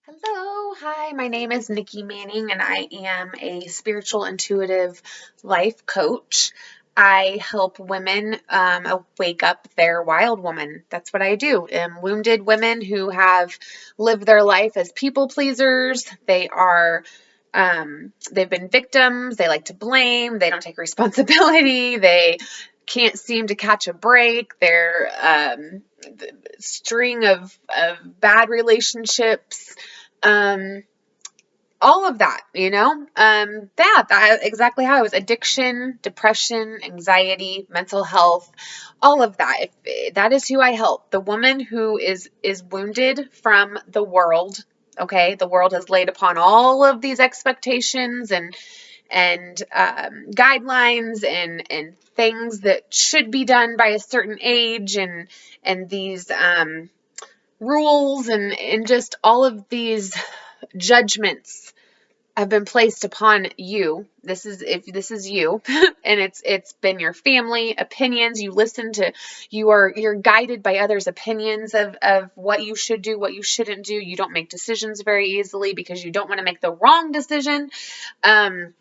Hello, hi, my name is Nikki Manning, and I am a spiritual intuitive life coach. I help women wake up their wild woman. That's what I do. Wounded women who have lived their life as people pleasers. They've been victims. They like to blame. They don't take responsibility. They can't seem to catch a break. They're string of bad relationships, um, all of that, that exactly how it was: addiction, depression, anxiety, mental health, all of that. If that is who I help, the woman who is wounded from the world. Okay, the world has laid upon all of these expectations and guidelines and things that should be done by a certain age, and these rules and just all of these judgments have been placed upon you. If this is you, and it's been your family opinions. You're guided by others' opinions of what you should do, what you shouldn't do. You don't make decisions very easily because you don't want to make the wrong decision. Um,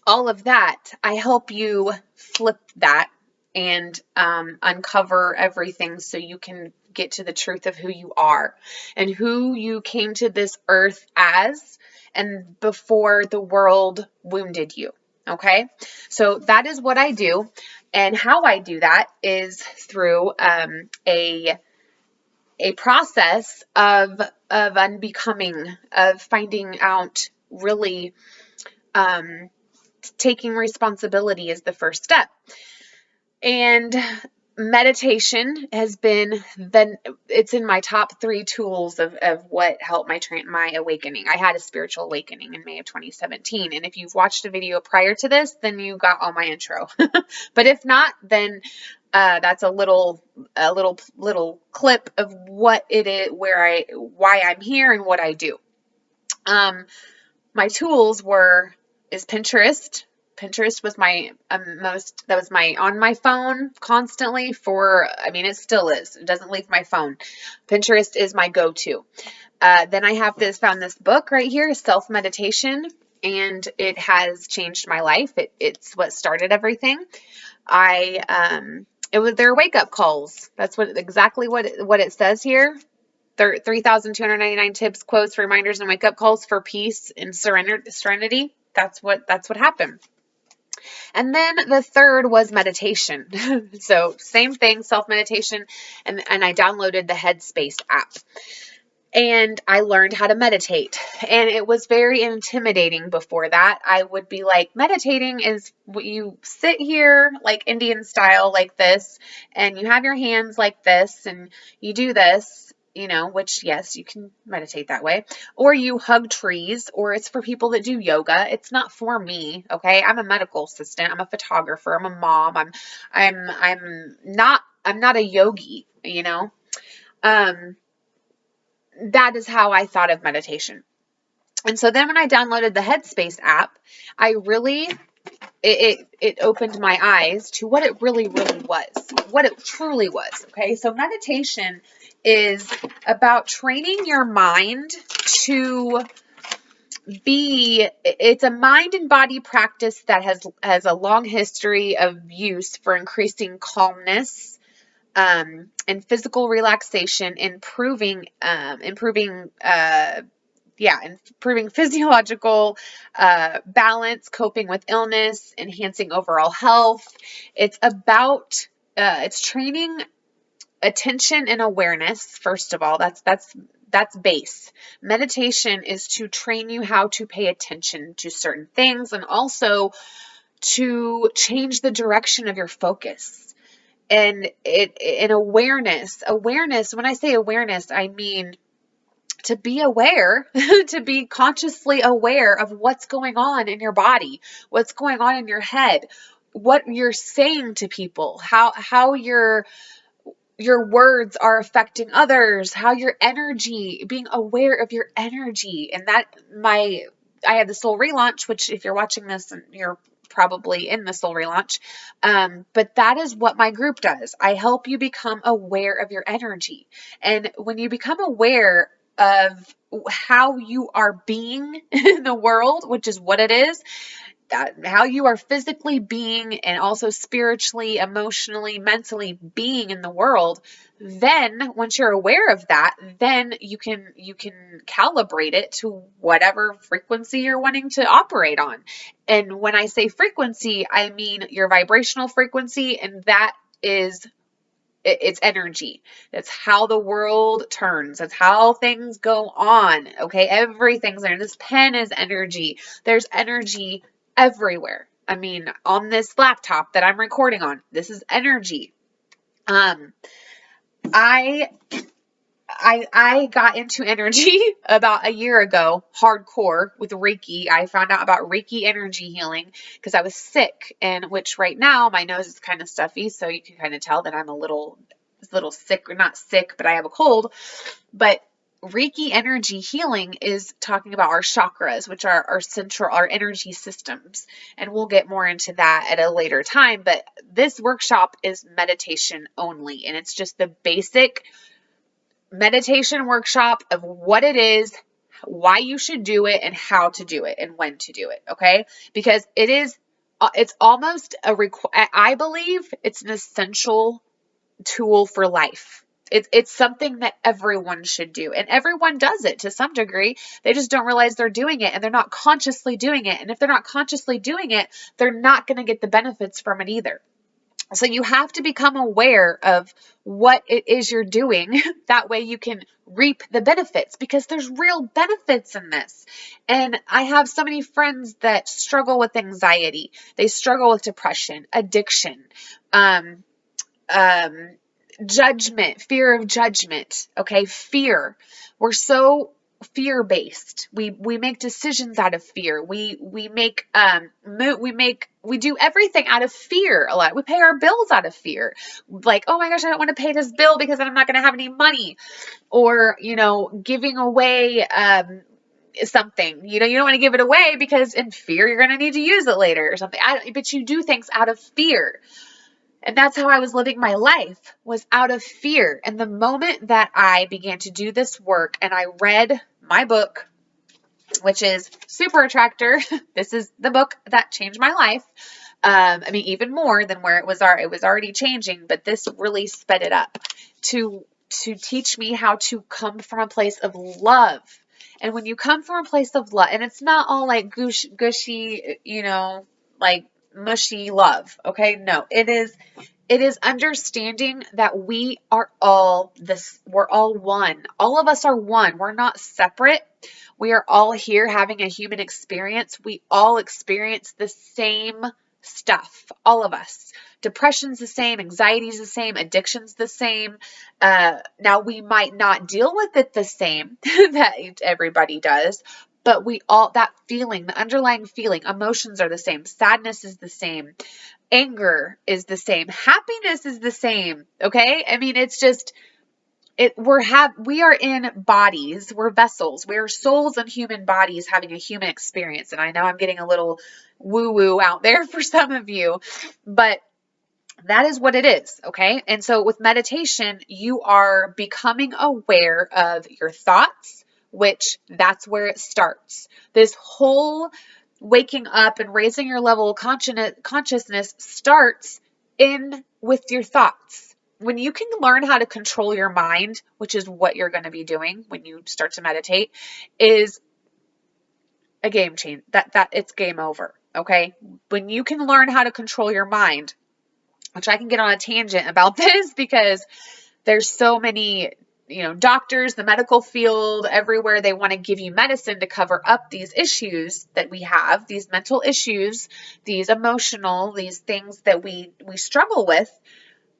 all of that, I help you flip that and uncover everything so you can get to the truth of who you are and who you came to this earth as, and before the world wounded you. Okay, so that is what I do, and how I do that is through a process of unbecoming, of finding out really. Taking responsibility is the first step. And meditation has been it's in my top 3 tools of what helped my awakening. I had a spiritual awakening in May of 2017. And if you've watched a video prior to this, then you got all my intro. But if not, then that's a little clip of what it is, why I'm here and what I do. My tools is Pinterest. Pinterest was my that was my on my phone constantly it still is. It doesn't leave my phone. Pinterest is my go-to. Then I found this book right here, Self Meditation, and it has changed my life. It's what started everything. It was their wake up calls. That's exactly what it says here. 3,299 tips, quotes, reminders, and wake up calls for peace and serenity. That's what happened. And then the third was meditation. So same thing, self-meditation, and I downloaded the Headspace app. And I learned how to meditate. And it was very intimidating before that. I would be like, meditating is you sit here like Indian style like this, and you have your hands like this, and you do this, which, yes, you can meditate that way. Or you hug trees, or it's for people that do yoga. It's not for me, okay? I'm a medical assistant. I'm a photographer. I'm a mom. I'm not a yogi, that is how I thought of meditation. And so then when I downloaded the Headspace app, it opened my eyes to what it really was, what it truly was. Okay, so meditation is about training your mind to it's a mind and body practice that has a long history of use for increasing calmness, and physical relaxation, improving physiological balance, coping with illness, enhancing overall health. It's training attention and awareness. First of all, that's base. Meditation is to train you how to pay attention to certain things, and also to change the direction of your focus. And awareness, when I say awareness, I mean to be aware, to be consciously aware of what's going on in your body, what's going on in your head, what you're saying to people, how your words are affecting others, how your energy, being aware of your energy. And I had the soul relaunch, which if you're watching this, you're probably in the soul relaunch. But that is what my group does. I help you become aware of your energy. And when you become aware, of how you are being in the world, which is what it is, how you are physically being and also spiritually, emotionally, mentally being in the world, then once you're aware of that, then you can calibrate it to whatever frequency you're wanting to operate on. And when I say frequency, I mean your vibrational frequency, and that is it's energy. That's how the world turns. That's how things go on. Okay. Everything's there. This pen is energy. There's energy everywhere. I mean, on this laptop that I'm recording on, this is energy. I I got into energy about a year ago, hardcore with Reiki. I found out about Reiki energy healing because I was sick, and which right now my nose is kind of stuffy, so you can kind of tell that I'm a little sick, or not sick, but I have a cold. But Reiki energy healing is talking about our chakras, which are our energy systems. And we'll get more into that at a later time. But this workshop is meditation only, and it's just the basic meditation workshop of what it is, why you should do it, and how to do it, and when to do it. Okay. Because it's almost I believe it's an essential tool for life. It's something that everyone should do, and everyone does it to some degree. They just don't realize they're doing it, and they're not consciously doing it. And if they're not consciously doing it, they're not going to get the benefits from it either. So you have to become aware of what it is you're doing. That way you can reap the benefits, because there's real benefits in this. And I have so many friends that struggle with anxiety. They struggle with depression, addiction, um, judgment, fear of judgment. Okay. Fear. We're so fear based. We make decisions out of fear. We do everything out of fear a lot. We pay our bills out of fear. Like, oh my gosh, I don't want to pay this bill because then I'm not going to have any money. Or, giving away something. You don't want to give it away because in fear you're going to need to use it later or something. But you do things out of fear. And that's how I was living my life, was out of fear. And the moment that I began to do this work and I read my book, which is Super Attractor, this is the book that changed my life. I mean, even more than where it was already changing, but this really sped it up to teach me how to come from a place of love. And when you come from a place of love, and it's not all like gushy, like mushy love. Okay. No, it is understanding that we are all this, we're all one. All of us are one. We're not separate. We are all here having a human experience. We all experience the same stuff. All of us. Depression's the same. Anxiety's the same. Addiction's the same. Now we might not deal with it the same that everybody does, but that feeling, the underlying feeling, emotions are the same. Sadness is the same. Anger is the same. Happiness is the same. Okay. I mean, it's just, we are in bodies. We're vessels. We are souls in human bodies having a human experience. And I know I'm getting a little woo woo out there for some of you, but that is what it is. Okay. And so with meditation, you are becoming aware of your thoughts, which that's where it starts. This whole waking up and raising your level of consciousness starts with your thoughts. When you can learn how to control your mind, which is what you're going to be doing when you start to meditate, is a game change. That it's game over. Okay. When you can learn how to control your mind, which I can get on a tangent about this because there's so many, doctors, the medical field, everywhere, they want to give you medicine to cover up these issues that we have, these mental issues, these emotional, these things that we struggle with,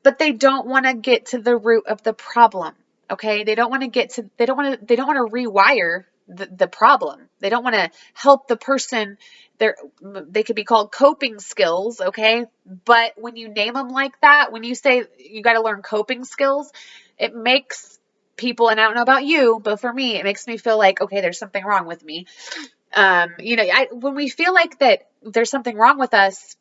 but they don't want to get to the root of the problem. Okay. They don't want to rewire the problem. They don't want to help the person. They could be called coping skills. Okay. But when you name them like that, when you say you got to learn coping skills, it makes people, and I don't know about you, but for me, it makes me feel like, okay, there's something wrong with me. When we feel like that there's something wrong with us,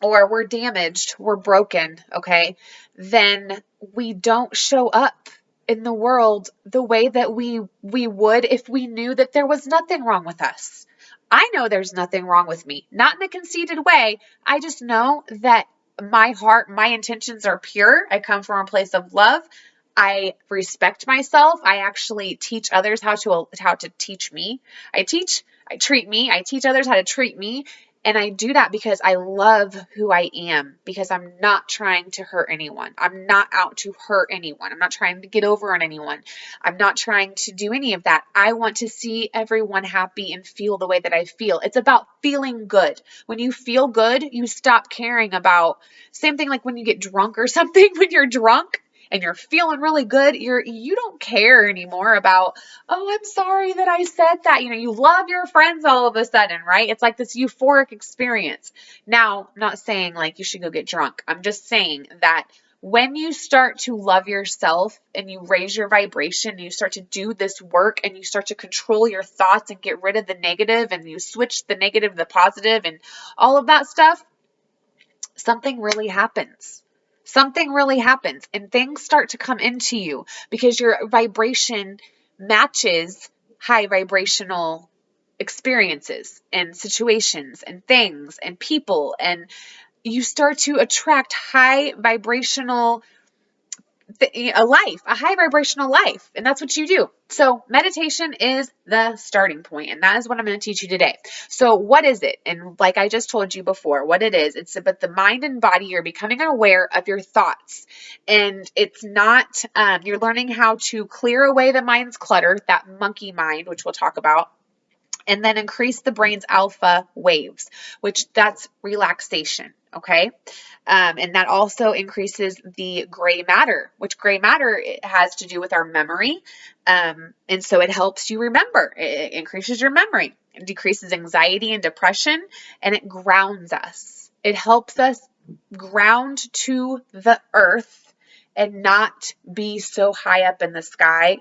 or we're damaged, we're broken, okay, then we don't show up in the world the way that we would if we knew that there was nothing wrong with us. I know there's nothing wrong with me, not in a conceited way. I just know that my heart, my intentions are pure. I come from a place of love. I respect myself. I actually teach others how to teach me. I treat me. I teach others how to treat me. And I do that because I love who I am, because I'm not trying to hurt anyone. I'm not out to hurt anyone. I'm not trying to get over on anyone. I'm not trying to do any of that. I want to see everyone happy and feel the way that I feel. It's about feeling good. When you feel good, you stop caring about, same thing like when you get drunk or something. When you're drunk and you're feeling really good, you don't care anymore about, oh, I'm sorry that I said that. You love your friends all of a sudden, right? It's like this euphoric experience. Now, I'm not saying like you should go get drunk. I'm just saying that when you start to love yourself and you raise your vibration and you start to do this work and you start to control your thoughts and get rid of the negative and you switch the negative to the positive and all of that stuff, something really happens. Something really happens and things start to come into you because your vibration matches high vibrational experiences and situations and things and people, and you start to attract high vibrational a high vibrational life. And that's what you do. So meditation is the starting point, and that is what I'm going to teach you today. So what is it? And like I just told you before, what it is, it's about the mind and body. You're becoming aware of your thoughts, and it's not, you're learning how to clear away the mind's clutter, that monkey mind, which we'll talk about, and then increase the brain's alpha waves, which that's relaxation. Okay. And that also increases the gray matter, which gray matter, it has to do with our memory. And so it helps you remember. It increases your memory. It decreases anxiety and depression, and it grounds us. It helps us ground to the earth and not be so high up in the sky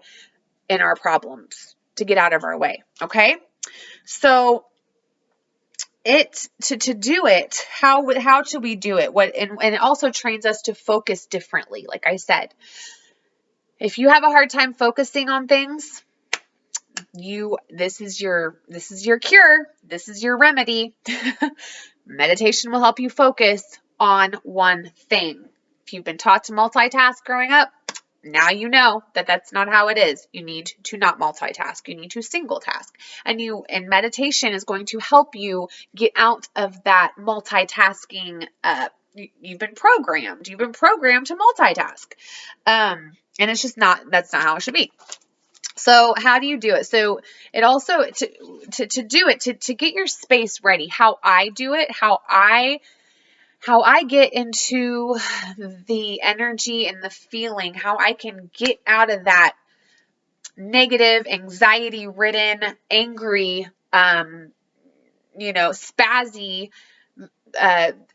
in our problems, to get out of our way. Okay. So to do it, how should we do it? And it also trains us to focus differently. Like I said, if you have a hard time focusing on things, this is your cure. This is your remedy. Meditation will help you focus on one thing. If you've been taught to multitask growing up, now you know that that's not how it is. You need to not multitask. You need to single task. And meditation is going to help you get out of that multitasking. You've been programmed. You've been programmed to multitask. And it's just that's not how it should be. So how do you do it? So it also, to do it, to get your space ready, how I do it, how I get into the energy and the feeling, how I can get out of that negative, anxiety-ridden, angry, spazzy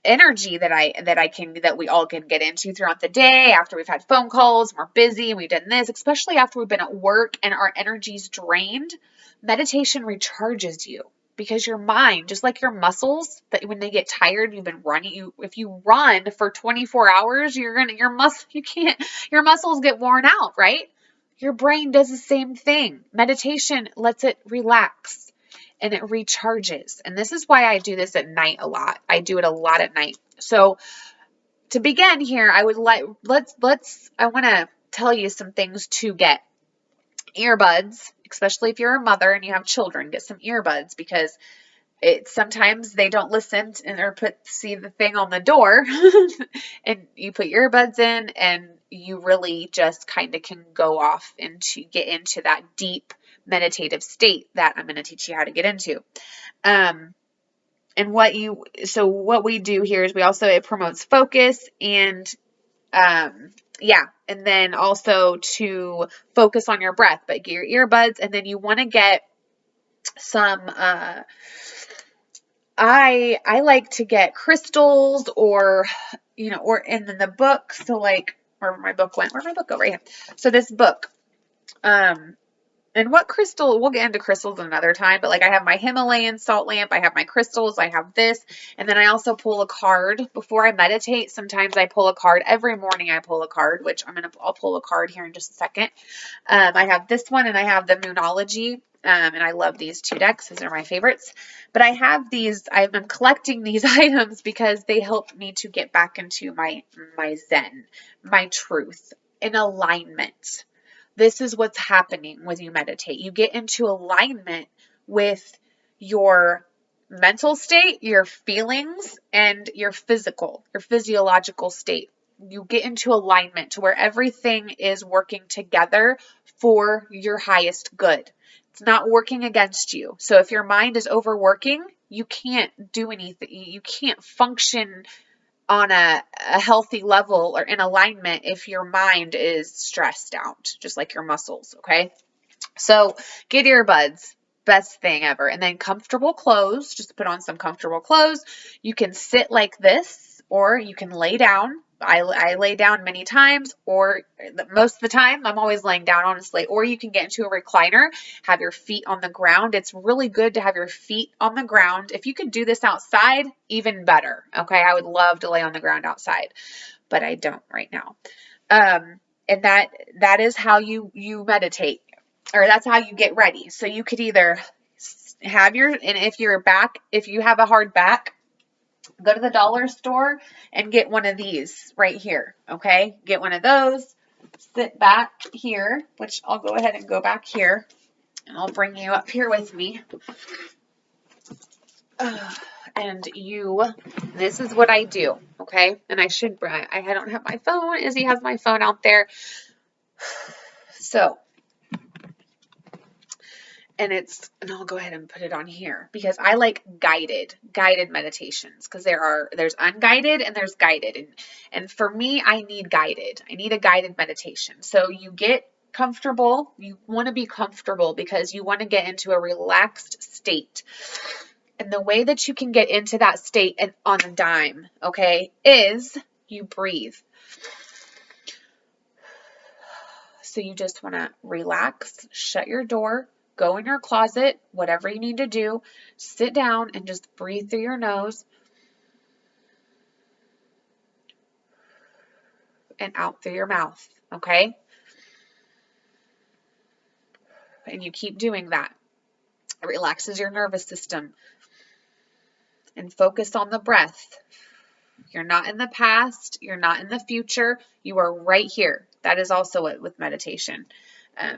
energy that we all can get into throughout the day after we've had phone calls, and we're busy and we've done this, especially after we've been at work and our energy's drained. Meditation recharges you. Because your mind, just like your muscles, that when they get tired, you've been running. If you run for 24 hours, your muscles get worn out, right? Your brain does the same thing. Meditation lets it relax and it recharges. And this is why I do this at night a lot. I do it a lot at night. So to begin here, I want to tell you some things to get. Earbuds, especially if you're a mother and you have children, get some earbuds, because sometimes they don't listen or see the thing on the door and you put earbuds in and you really just kind of can go off get into that deep meditative state that I'm going to teach you how to get into. And what we do here is it promotes focus and and then also to focus on your breath, but get your earbuds, and then you want to get some, I like to get crystals or and then the book. So like, where'd my book go? Right here. So this book, And what crystal, we'll get into crystals another time, but like I have my Himalayan salt lamp, I have my crystals, I have this, and then I also pull a card before I meditate. Sometimes I pull a card. Every morning I pull a card, which I'll pull a card here in just a second. I have this one and I have the Moonology. And I love these two decks. These are my favorites. But I have these, I'm collecting these items because they help me to get back into my zen, my truth, in alignment. This is what's happening when you meditate. You get into alignment with your mental state, your feelings, and your physiological state. You get into alignment to where everything is working together for your highest good. It's not working against you. So if your mind is overworking, you can't do anything. You can't function on a healthy level or in alignment if your mind is stressed out, just like your muscles, okay? So get earbuds, best thing ever. And then comfortable clothes, just put on some comfortable clothes. You can sit like this, or you can lay down. I lay down many times, or most of the time I'm always laying down, honestly. Or you can get into a recliner, have your feet on the ground. It's really good to have your feet on the ground. If you could do this outside, even better. Okay, I would love to lay on the ground outside, but I don't right now. And that is how you meditate, or that's how you get ready. So you could either have and if you have a hard back, go to the dollar store and get one of these right here. Okay. Get one of those, sit back here, which I'll go ahead and go back here and I'll bring you up here with me. And this is what I do. Okay. And I don't have my phone. Izzy has my phone out there. So, and I'll go ahead and put it on here because I like guided meditations, because there's unguided and there's guided. And for me, I need a guided meditation. So you get comfortable. You want to be comfortable because you want to get into a relaxed state. And the way that you can get into that state and on a dime, okay, is you breathe. So you just want to relax, shut your door, go in your closet, whatever you need to do, sit down and just breathe through your nose and out through your mouth, okay? And you keep doing that. It relaxes your nervous system. And focus on the breath. You're not in the past. You're not in the future. You are right here. That is also it with meditation.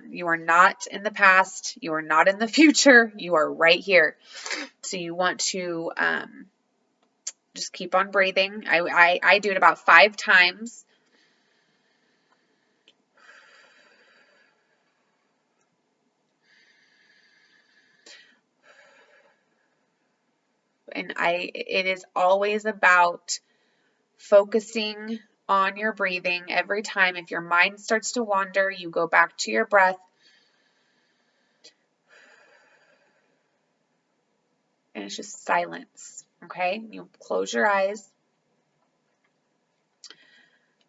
You are not in the past. You are not in the future. You are right here. So you want to just keep on breathing. I do it about 5 times. And it is always about focusing on your breathing every time. If your mind starts to wander, you go back to your breath. And it's just silence, okay? You close your eyes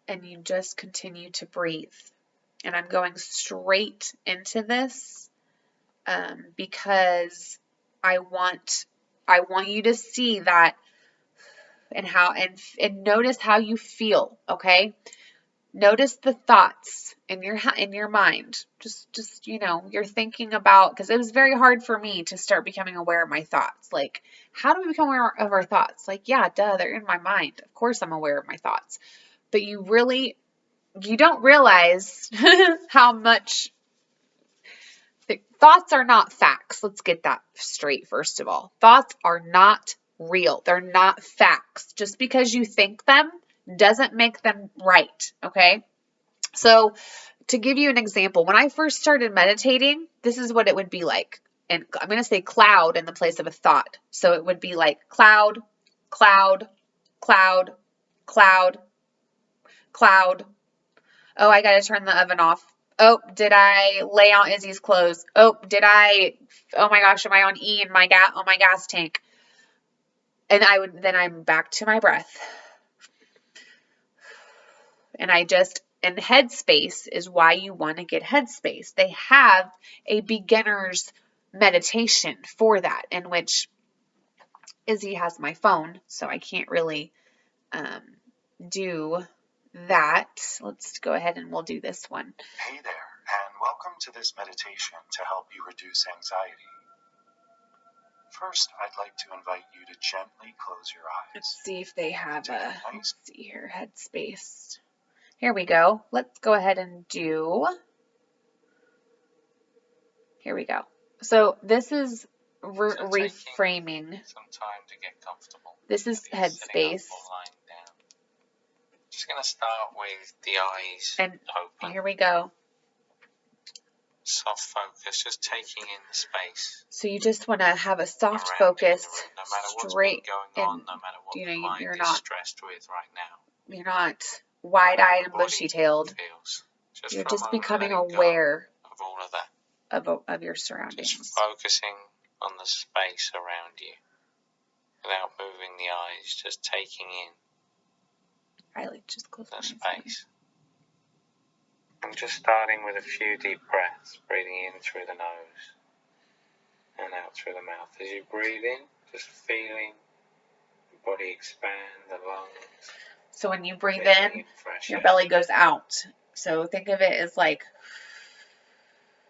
and you just continue to breathe. And I'm going straight into this because I want you to see that and notice how you feel, okay? Notice the thoughts in your mind. Just you're thinking about, because it was very hard for me to start becoming aware of my thoughts. Like, how do we become aware of our thoughts? Like, yeah, duh, they're in my mind. Of course I'm aware of my thoughts. But you don't realize how much thoughts are not facts. Let's get that straight first of all. Thoughts are not real. They're not facts. Just because you think them doesn't make them right, okay? So to give you an example, when I first started meditating, this is what it would be like. And I'm going to say cloud in the place of a thought. So it would be like cloud, cloud, cloud, cloud, cloud. Oh, I got to turn the oven off. Oh, did I lay out Izzy's clothes? Oh my gosh, am I on E in my gas tank? And then I'm back to my breath. And I just And Headspace is why you want to get Headspace. They have a beginner's meditation for that, in which Izzy has my phone, so I can't really do that. Let's go ahead and we'll do this one. Hey there, and welcome to this meditation to help you reduce anxiety. First, I'd like to invite you to gently close your eyes. Let's see if they have let's see here, Headspace. Here we go. Let's go ahead and do, here we go. So this is reframing. Some time to get comfortable. This is Headspace. Just going to start with the eyes and open. Here we go. Soft focus, just taking in the space. So you just want to have a soft focus, no matter what's straight, going on, no matter what the mind you're is not stressed with right now. You're not wide-eyed and bushy-tailed. You're just becoming aware of all of that. Of your surroundings. Just focusing on the space around you, without moving the eyes, just taking in just close the space. I'm just starting with a few deep breaths, breathing in through the nose and out through the mouth. As you breathe in, just feeling the body expand, the lungs. So when you breathe in, your belly goes out. So think of it as like,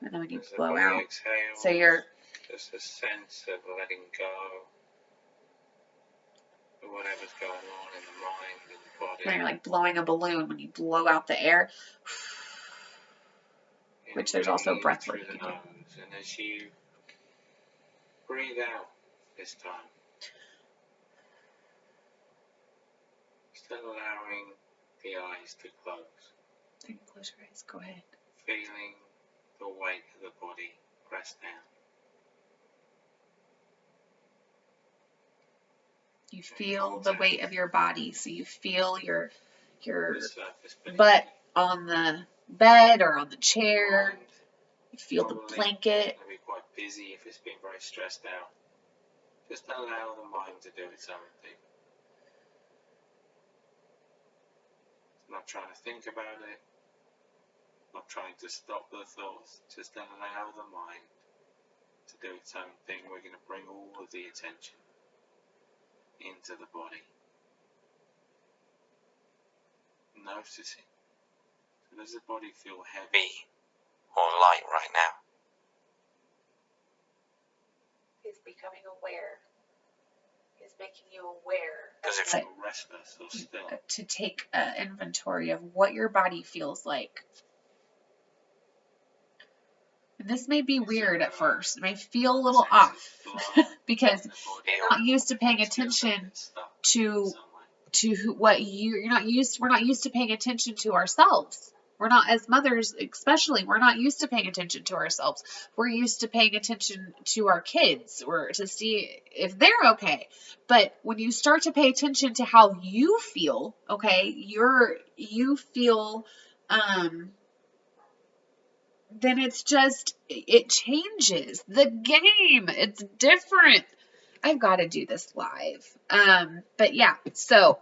and then when you blow out, exhales, so you're just a sense of letting go of whatever's going on in the mind and the body. When you're like blowing a balloon, when you blow out the air, which there's also breath work you can do. And as you breathe out this time, still allowing the eyes to close. Then close your eyes. Go ahead. Feeling the weight of the body press down. You feel the weight of your body, so you feel your butt on the bed or on the chair. You feel the blanket. It'll be quite busy if it's been very stressed out. Just allow the mind to do its own thing. It's not trying to think about it. Not trying to stop the thoughts. Just allow the mind to do its own thing. We're going to bring all of the attention into the body. Noticing. So does the body feel heavy or light right now? He's becoming aware. He's making you aware. Does it feel restless or still? To take an inventory of what your body feels like. And this may be weird at first. It may feel a little off because you're not used to paying attention to what we're not used to paying attention to ourselves. We're not, as mothers especially, we're not used to paying attention to ourselves. We're used to paying attention to our kids or to see if they're okay. But when you start to pay attention to how you feel, okay, you feel then it's just, it changes the game. It's different. I've got to do this live. But yeah, so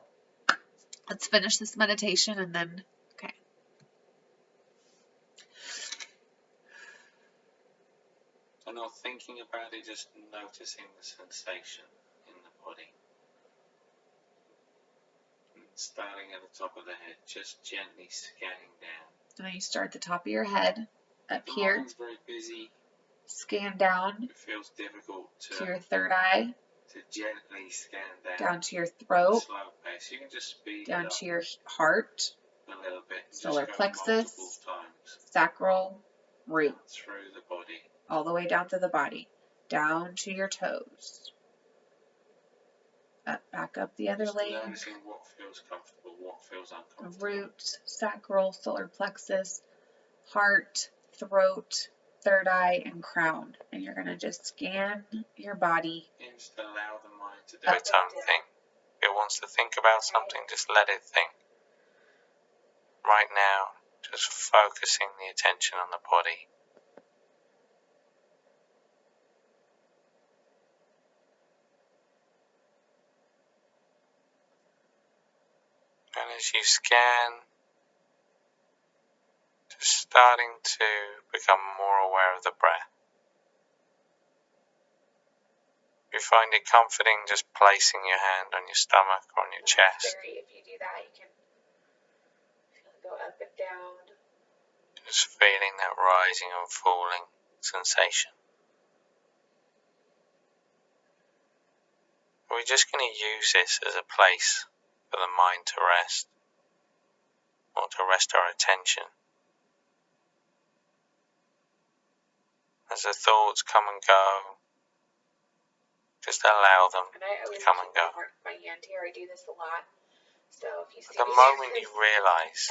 let's finish this meditation and then, okay. So not thinking about it, just noticing the sensation in the body. And starting at the top of the head, just gently scanning down. Now you start at the top of your head. Up here, very busy. Scan down. It feels difficult to your third eye. To gently scan down to your throat. Slow pace. You can just speed down to your heart. A little bit. Solar plexus. Sacral. Root. Through the body. All the way down to the body. Down to your toes. Back up the other leg. Noticing what feels comfortable, what feels uncomfortable. Root, sacral, solar plexus, heart, throat, third eye, and crown. And you're going to just scan your body. And just allow the mind to do its own thing. If it wants to think about something, just let it think. Right now, just focusing the attention on the body. And as you scan Just starting to become more aware of the breath. You find it comforting just placing your hand on your stomach or on your chest. If you do that, you can feel it go up and down. Just feeling that rising and falling sensation. We're just going to use this as a place for the mind to rest, or to rest our attention. As the thoughts come and go, just allow them to come and go. My hand here, I do this a lot. So if you see the moment you realize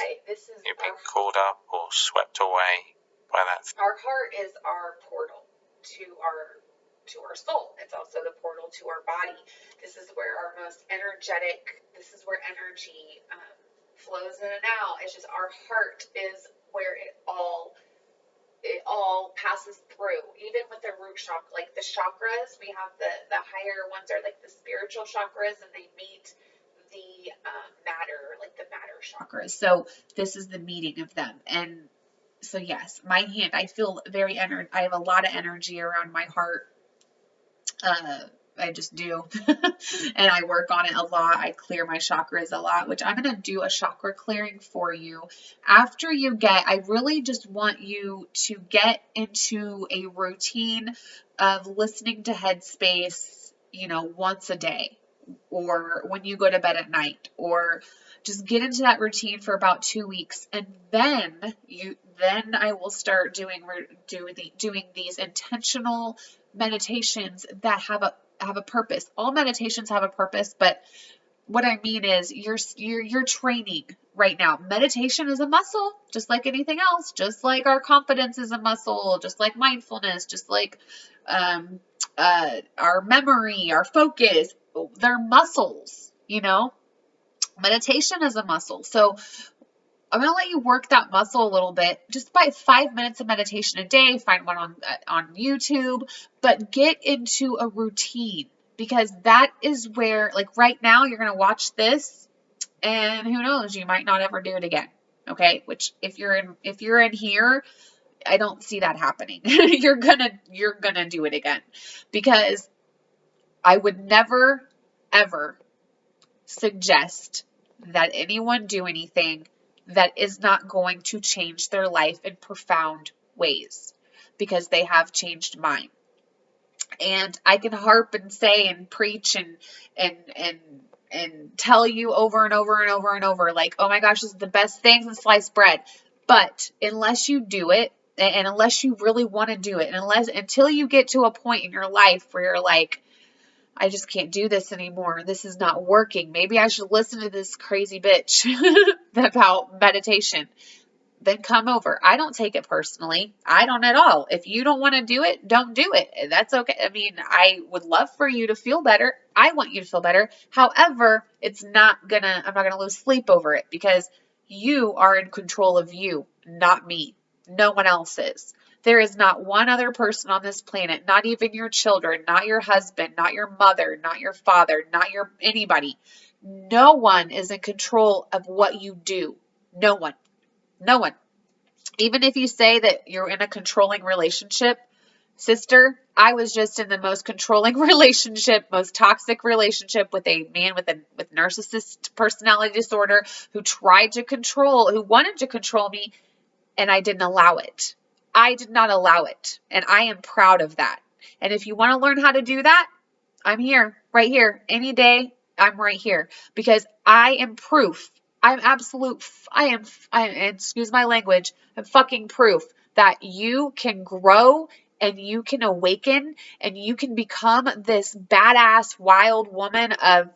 you've been caught up or swept away by that, our heart is our portal to our soul. It's also the portal to our body. This is where our most energetic. This is where energy flows in and out. It's just our heart is where it all passes through. Even with the root chakra, like the chakras, we have the higher ones are like the spiritual chakras, and they meet the matter, like the matter chakras. So this is the meeting of them. And so yes, my hand, I feel very I have a lot of energy around my heart. I just do. And I work on it a lot. I clear my chakras a lot, which I'm going to do a chakra clearing for you. After I really just want you to get into a routine of listening to Headspace, once a day, or when you go to bed at night, or just get into that routine for about 2 weeks. And then I will start doing these intentional meditations that have a purpose. All meditations have a purpose, but what I mean is you're training right now. Meditation is a muscle, just like anything else, just like our confidence is a muscle, just like mindfulness, just like our memory, our focus. They're muscles, Meditation is a muscle. So I'm going to let you work that muscle a little bit, just by 5 minutes of meditation a day. Find one on YouTube, but get into a routine, because that is where, like right now, you're going to watch this, and who knows, you might not ever do it again. Okay, which if you're in here, I don't see that happening. You're gonna do it again, because I would never ever suggest that anyone do anything that is not going to change their life in profound ways, because they have changed mine. And I can harp and say and preach and tell you over and over and over and over, like, oh my gosh, this is the best thing since sliced bread. But unless you do it, and unless you really want to do it, and until you get to a point in your life where you're like, I just can't do this anymore. This is not working. Maybe I should listen to this crazy bitch about meditation. Then come over. I don't take it personally. I don't at all. If you don't want to do it, don't do it. That's okay. I mean, I would love for you to feel better. I want you to feel better. However, I'm not gonna lose sleep over it, because you are in control of you, not me. No one else is. There is not one other person on this planet, not even your children, not your husband, not your mother, not your father, not anybody. No one is in control of what you do. No one. No one. Even if you say that you're in a controlling relationship, sister, I was just in the most controlling relationship, most toxic relationship with a man with narcissist personality disorder who wanted to control me, and I didn't allow it. I did not allow it, and I am proud of that. And if you want to learn how to do that, I'm here, right here, any day. I'm right here, because I am proof. Excuse my language, I'm fucking proof that you can grow and you can awaken and you can become this badass wild woman of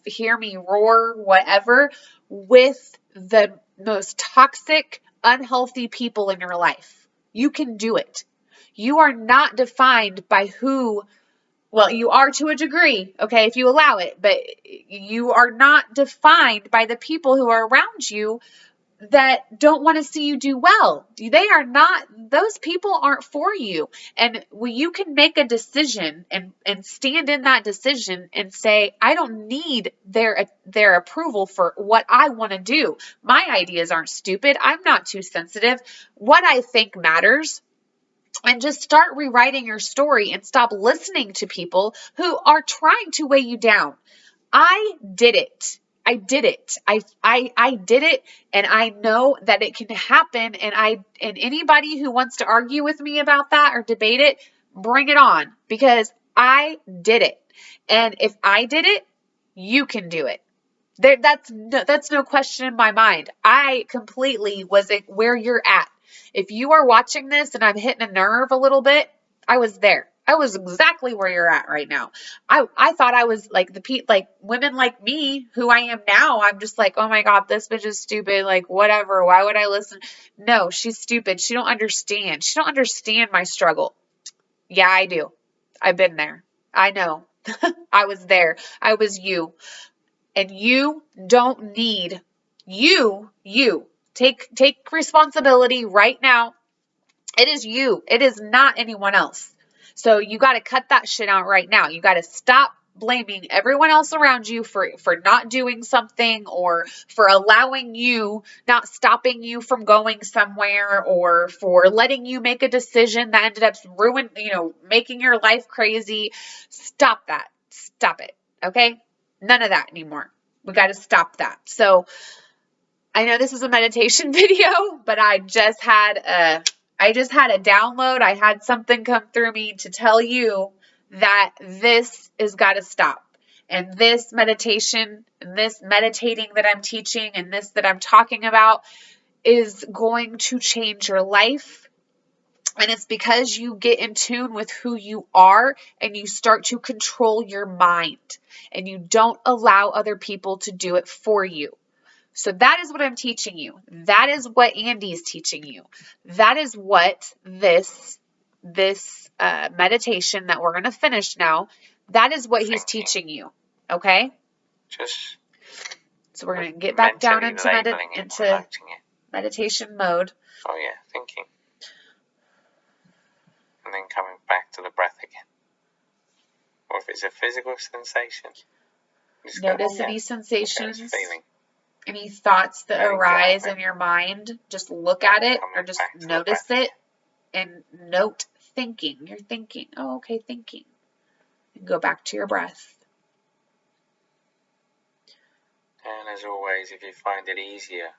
hear me roar, whatever, with the most toxic, unhealthy people in your life. You can do it. You are not defined by well, you are to a degree, okay, if you allow it, but you are not defined by the people who are around you that don't want to see you do well. They are not, those people aren't for you. And you can make a decision and stand in that decision and say, I don't need their approval for what I want to do. My ideas aren't stupid. I'm not too sensitive. What I think matters. And just start rewriting your story and stop listening to people who are trying to weigh you down. I did it. I did it. I did it, and I know that it can happen. And anybody who wants to argue with me about that or debate it, bring it on, because I did it. And if I did it, you can do it. That's no question in my mind. I completely was where you're at. If you are watching this and I'm hitting a nerve a little bit, I was there. I was exactly where you're at right now. I thought I was like like women like me who I am now. I'm just like, oh my God, this bitch is stupid. Like, whatever. Why would I listen? No, she's stupid. She don't understand. She don't understand my struggle. Yeah, I do. I've been there. I know. I was there. I was you. And you don't need you take responsibility right now. It is you. It is not anyone else. So you got to cut that shit out right now. You got to stop blaming everyone else around you for not doing something, or for allowing you, not stopping you from going somewhere, or for letting you make a decision that ended up making your life crazy. Stop that. Stop it. Okay? None of that anymore. We got to stop that. So I know this is a meditation video, but I just had a download. I had something come through me to tell you that this has got to stop. And this meditation, and this meditating that I'm teaching, and this that I'm talking about is going to change your life. And it's because you get in tune with who you are and you start to control your mind, and you don't allow other people to do it for you. So that is what I'm teaching you. That is what Andy's teaching you. That is what this meditation that we're going to finish now, that is what he's teaching you. Okay? Just so we're going to get back down into meditation mode. Oh yeah, thinking. And then coming back to the breath again. Or if it's a physical sensation, notice any sensations, any thoughts that arise in your mind. Just look at it, or just notice it, and note thinking. You're thinking. Oh, okay, thinking. And go back to your breath. And as always, if you find it easier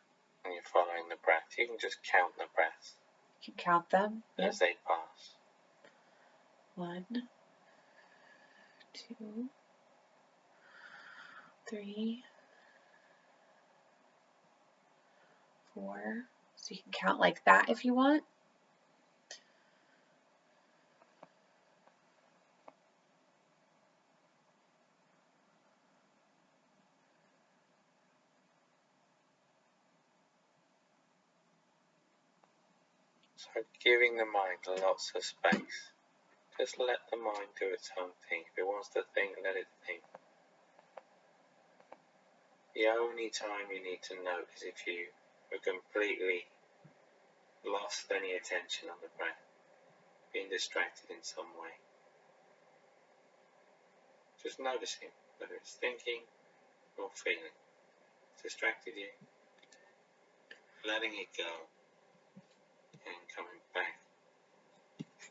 when you're following the breath, you can just count the breaths. You can count them as they pass. 1, 2, 3, 4. So you can count like that if you want. So giving the mind lots of space. Just let the mind do its own thing. If it wants to think, let it think. The only time you need to note is if you are completely lost any attention on the breath, being distracted in some way. Just noticing whether it's thinking or feeling. Distracted you, letting it go, and coming back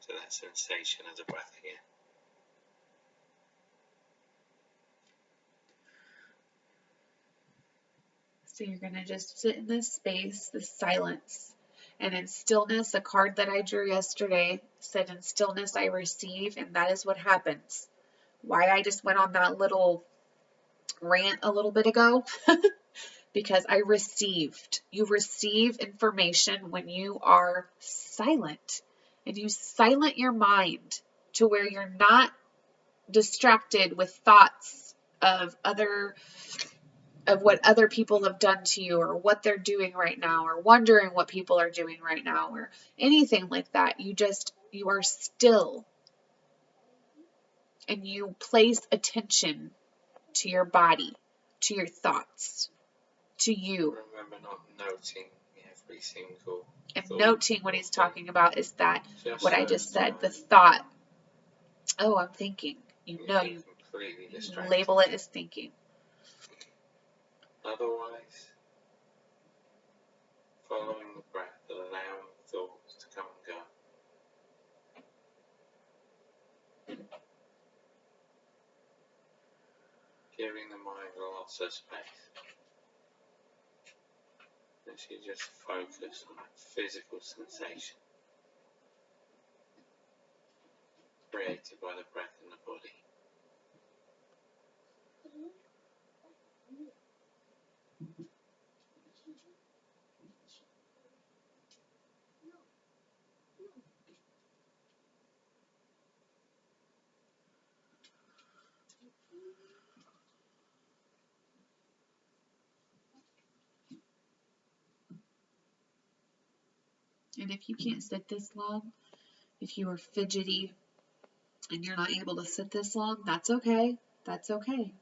to that sensation of the breath again. So you're going to just sit in this space, this silence. And in stillness, a card that I drew yesterday said, in stillness I receive, and that is what happens. Why I just went on that little rant a little bit ago, because I received. You receive information when you are silent, and you silent your mind to where you're not distracted with thoughts of what other people have done to you, or what they're doing right now, or wondering what people are doing right now, or anything like that. You are still, and you place attention to your body, to your thoughts, to you. Remember not noting every single And thought noting what he's talking about is that just what I so just as to said, know the thought, oh, I'm thinking. You you've know, been you completely distracted. label it as thinking. Otherwise, following the breath and allowing thoughts to come and go. Giving the mind lots of space. And you just focus on that physical sensation created by the breath in the body. And if you can't sit this long, if you are fidgety and you're not able to sit this long, that's okay. That's okay.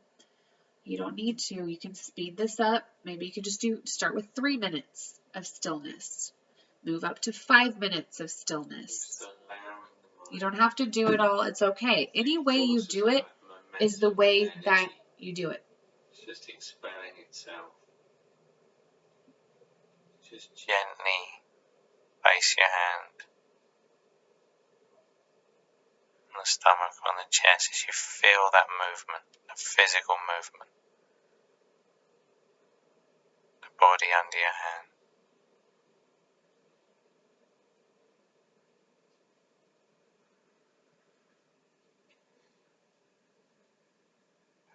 You don't need to. You can speed this up. Maybe you could just start with 3 minutes of stillness. Move up to 5 minutes of stillness. You don't have to do it all. It's okay. Any way you do it is the way that you do it. It's just expelling itself. Just gently place your hand on the stomach, on the chest, as you feel that movement, the physical movement, the body under your hand.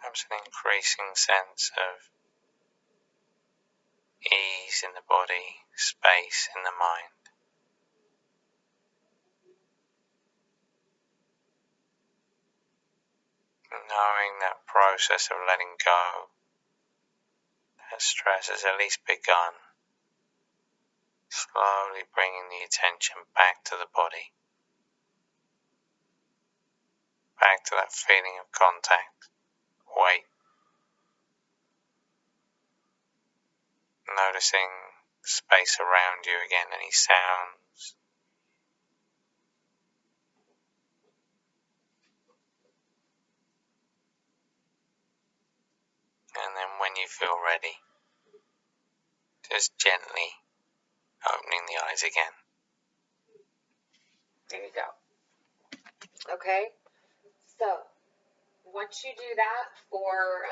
Perhaps an increasing sense of ease in the body, space in the mind. Knowing that process of letting go, that stress has at least begun, slowly bringing the attention back to the body, back to that feeling of contact, weight, noticing the space around you again, any sounds. And then when you feel ready, just gently opening the eyes again. There you go. Okay? So, once you do that for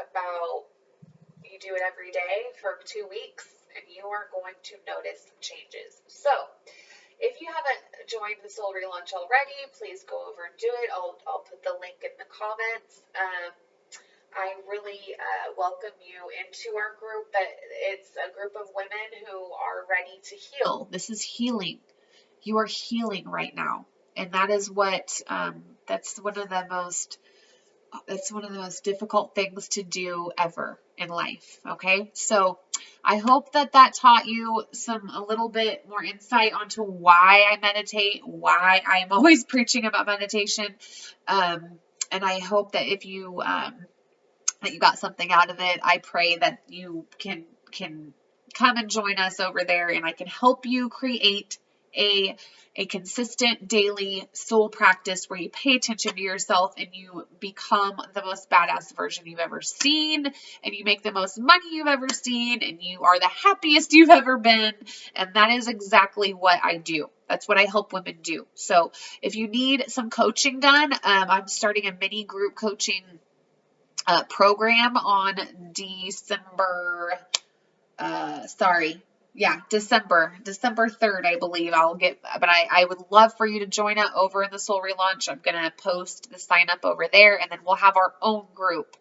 you do it every day for 2 weeks, and you are going to notice some changes. So, if you haven't joined the Soul Relaunch already, please go over and do it. I'll put the link in the comments. I really welcome you into our group. But it's a group of women who are ready to heal. This is healing. You are healing right now, and that is what that's one of the most difficult things to do ever in life. Okay, so I hope that taught you a little bit more insight onto why I meditate, why I'm always preaching about meditation, and I hope that if you that you got something out of it. I pray that you can come and join us over there, and I can help you create a consistent daily soul practice where you pay attention to yourself and you become the most badass version you've ever seen, and you make the most money you've ever seen, and you are the happiest you've ever been. And that is exactly what I do. That's what I help women do. So if you need some coaching done, I'm starting a mini group coaching program on December 3rd, I believe I'll get, but I would love for you to join it over in the Soul Relaunch. I'm going to post the sign up over there, and then we'll have our own group.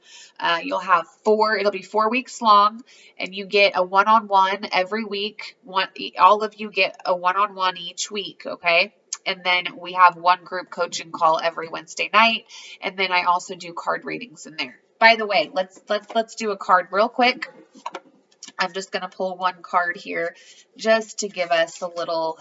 You'll have it'll be 4 weeks long, and you get a one-on-one every week. All of you get a one-on-one each week. Okay. And then we have one group coaching call every Wednesday night. And then I also do card readings in there. By the way, let's do a card real quick. I'm just going to pull one card here just to give us a little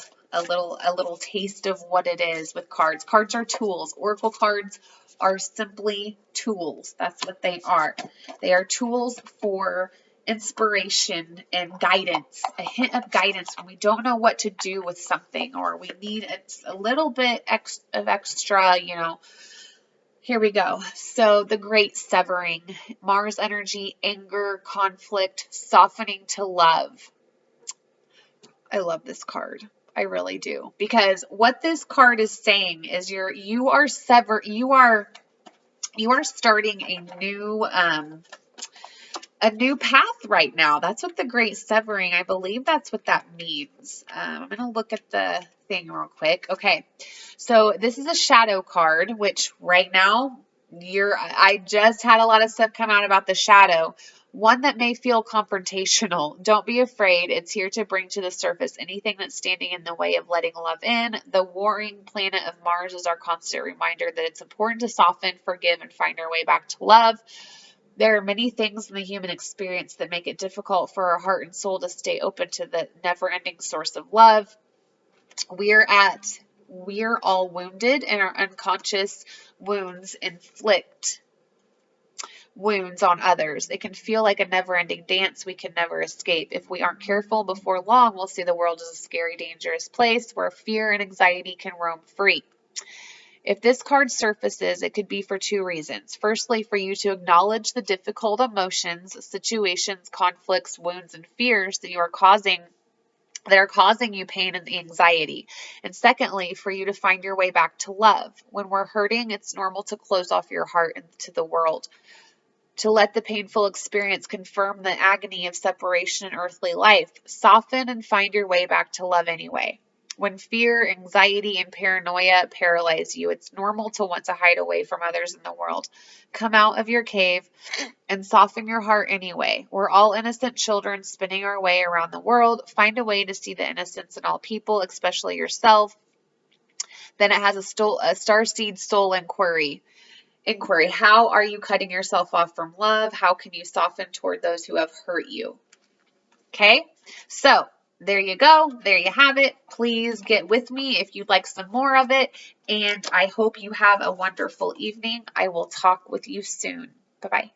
taste of what it is with cards. Cards are tools. Oracle cards are simply tools. That's what they are. They are tools for inspiration and guidance, a hint of guidance when we don't know what to do with something, or we need a little bit of extra, Here we go. So the great severing, Mars energy, anger, conflict, softening to love. I love this card. I really do. Because what this card is saying is you are starting a new path right now. That's what the great severing, I believe that's what that means. I'm going to look at the thing real quick. Okay. So this is a shadow card, which right now I just had a lot of stuff come out about the shadow. One that may feel confrontational. Don't be afraid. It's here to bring to the surface anything that's standing in the way of letting love in. The warring planet of Mars is our constant reminder that it's important to soften, forgive, and find our way back to love. There are many things in the human experience that make it difficult for our heart and soul to stay open to the never-ending source of love. We're all wounded, and our unconscious wounds inflict wounds on others. It can feel like a never-ending dance we can never escape. If we aren't careful, before long, we'll see the world as a scary, dangerous place where fear and anxiety can roam free. If this card surfaces, it could be for two reasons. Firstly, for you to acknowledge the difficult emotions, situations, conflicts, wounds, and fears that are causing you pain and anxiety. And secondly, for you to find your way back to love. When we're hurting, it's normal to close off your heart into the world, to let the painful experience confirm the agony of separation in earthly life. Soften and find your way back to love anyway. When fear, anxiety, and paranoia paralyze you, it's normal to want to hide away from others in the world. Come out of your cave and soften your heart anyway. We're all innocent children spinning our way around the world. Find a way to see the innocence in all people, especially yourself. Then it has a starseed soul inquiry. How are you cutting yourself off from love? How can you soften toward those who have hurt you? Okay, so there you go. There you have it. Please get with me if you'd like some more of it. And I hope you have a wonderful evening. I will talk with you soon. Bye-bye.